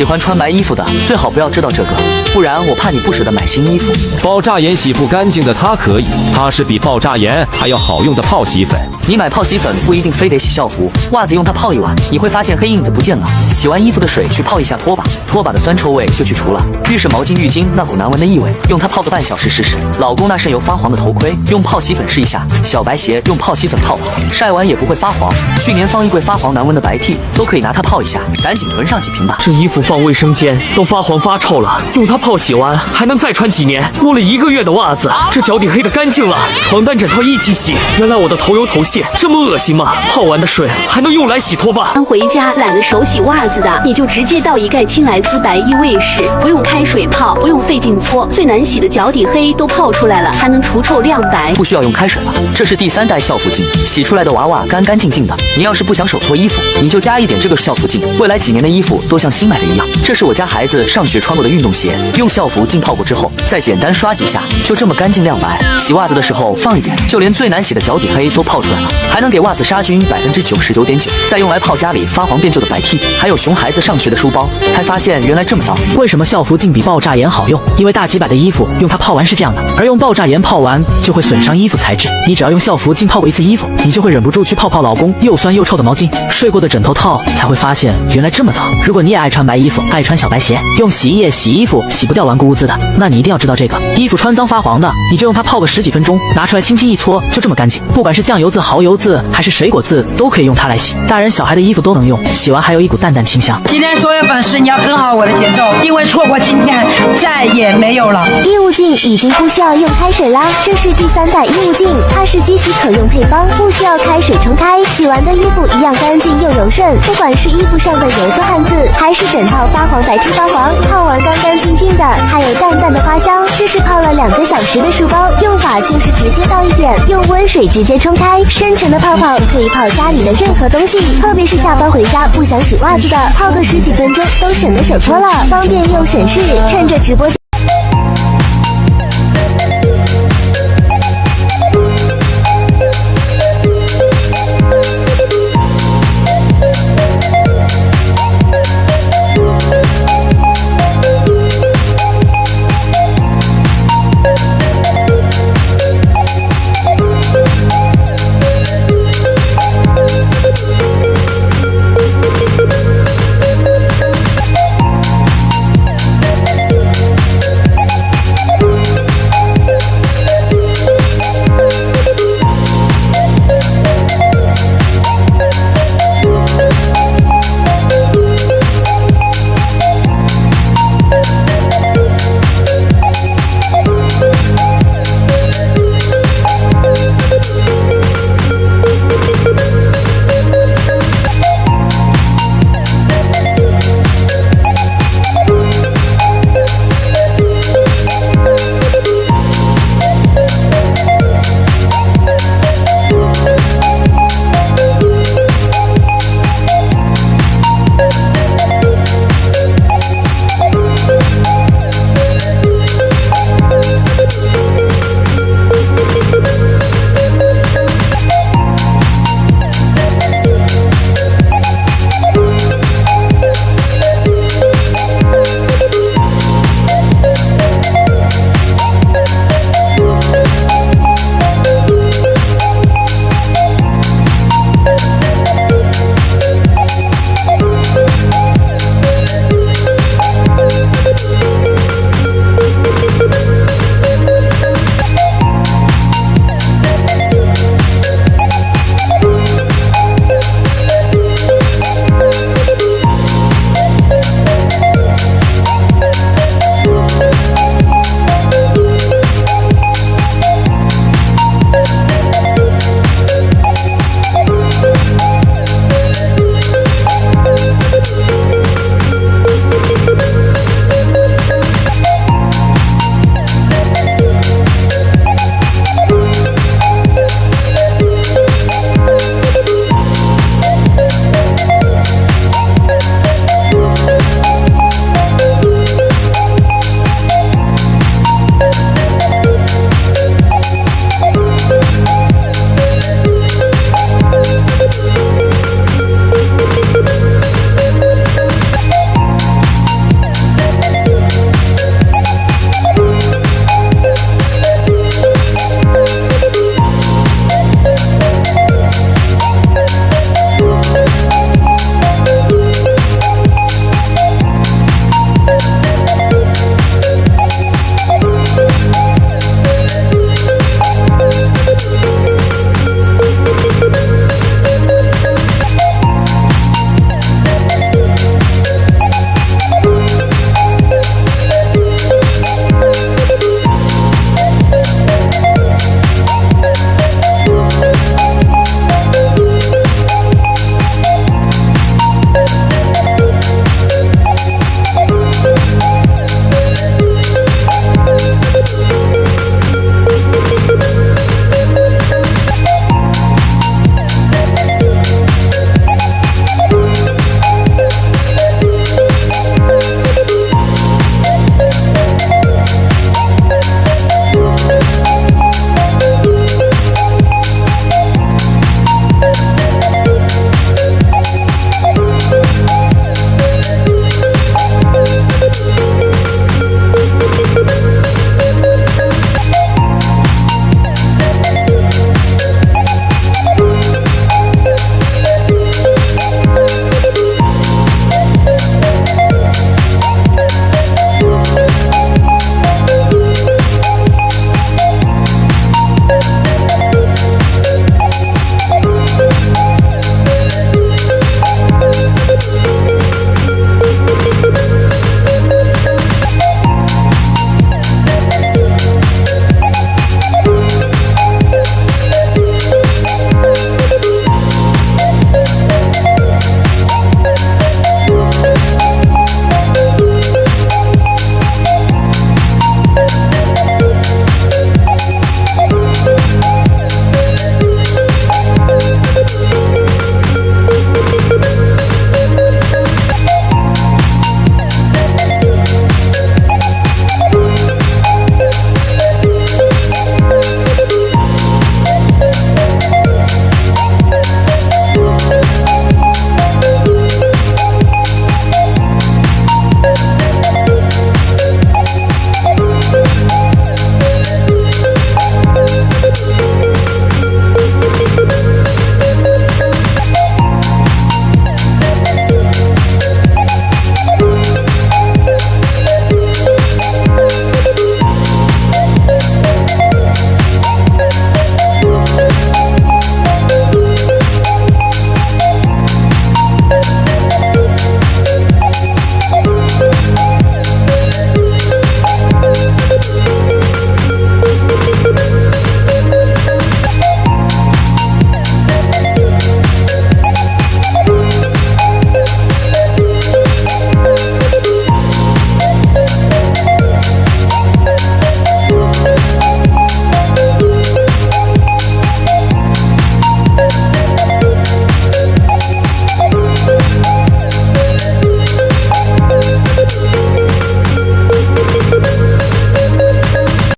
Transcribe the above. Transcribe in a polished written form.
喜欢穿白衣服的最好不要知道这个，不然我怕你不舍得买新衣服。爆炸盐洗不干净的它可以，它是比爆炸盐还要好用的泡洗粉。你买泡洗粉不一定非得洗校服，袜子用它泡一晚，你会发现黑印子不见了。洗完衣服的水去泡一下拖把，拖把的酸臭味就去除了。浴室毛巾、浴巾那股难闻的异味，用它泡个半小时试试。老公那渗油发黄的头盔，用泡洗粉试一下。小白鞋用泡洗粉泡泡，晒完也不会发黄。去年放衣柜发黄难闻的白 T 都可以拿它泡一下，赶紧囤上几瓶吧。这衣服放卫生间都发黄发臭了，用它泡洗完还能再穿几年。摸了1个月的袜子，这脚底黑的干净了，床单枕套一起洗。原来我的头油头屑这么恶心吗？泡完的水还能用来洗拖把。刚回家懒得手洗袜子的，你就直接倒一盖青莱滋白衣卫士，不用开水泡，不用费劲搓，最难洗的脚底黑都泡出来了，还能除臭亮白。不需要用开水了，这是第3代校服净，洗出来的娃娃干干净净的。你要是不想手搓衣服，你就加一点这个校服净，未来几年的衣服都像新买的一样。这是我家孩子上学穿过的运动鞋，用校服净泡过之后，再简单刷几下，就这么干净亮白。洗袜子的时候放一点，就连最难洗的脚底黑都泡出来了，还能给袜子杀菌99.9%，再用来泡家里发黄变旧的白 T， 还有熊孩子上学的书包。才发现原来这么脏。为什么校服净比爆炸盐好用？因为大几百的衣服用它泡完是这样的，而用爆炸盐泡完就会损伤衣服材质。你只要用校服净泡过一次衣服，你就会忍不住去泡老公又酸又臭的毛巾，睡过的枕头套，才会发现原来这么脏。如果你也爱穿白衣服，爱穿小白鞋，用洗衣液洗衣服洗不掉顽固污渍的，那你一定要知道这个。衣服穿脏发黄的，你就用它泡个10几分钟，拿出来轻轻一搓，就这么干净。不管是酱油渍、蚝油渍还是水果渍，都可以用它来洗。大人小孩的衣服都能用，洗完还有一股淡淡清香。今天所有粉丝，你要跟好我的节奏，因为错过今天再也没有了。衣物净已经不需要用开水啦，这是第3代衣物净，它是机洗可用配方，不需要开水冲开，洗完的衣服一样干净又柔顺。不管是衣服上的油渍汗渍，还是枕套发黄白 T 发黄，泡完干干净净的，还有淡淡的花香。这是泡了2个小时的书包，用法就是直接倒一点，用温水直接冲开，深层的泡泡可以泡家里的任何东西，特别是下班回家不想洗袜子的，泡个10几分钟都省得手搓了，方便又省事。趁着直播